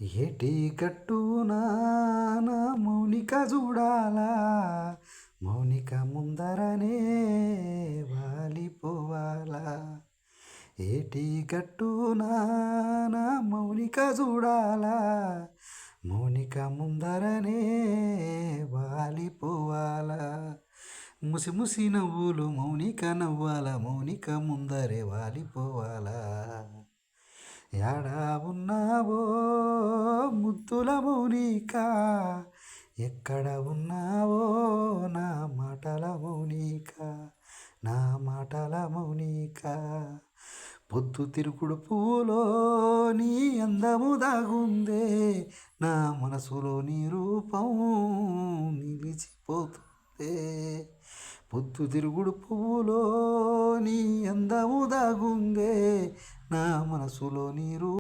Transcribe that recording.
ఏటి గట్టున నా మౌనిక చూడాలా, మౌనిక ముందరనే వాలిపోవాలా. ఏటి గట్టున నా మౌనిక చూడాలా, మౌనిక ముందరనే వాలిపోవాలా. ముసి ముసి నవ్వులు మౌనిక నవ్వాల, మౌనిక ముందరే వాలిపోవాలా. యాడా ఉన్నావో ముద్దుల మౌనిక, ఎక్కడ ఉన్నావో నా మాటల మౌనిక, నా మాటల మౌనిక. పొద్దు తిరుగుడు పూలో నీ అందము దాగుందే, నా మనసులో నీ రూపం నిలిచిపోతుందే. పొద్దు తిరుగుడు పువ్వులో నీ అందము దాగుందే, నా మనసులో నీ రూపం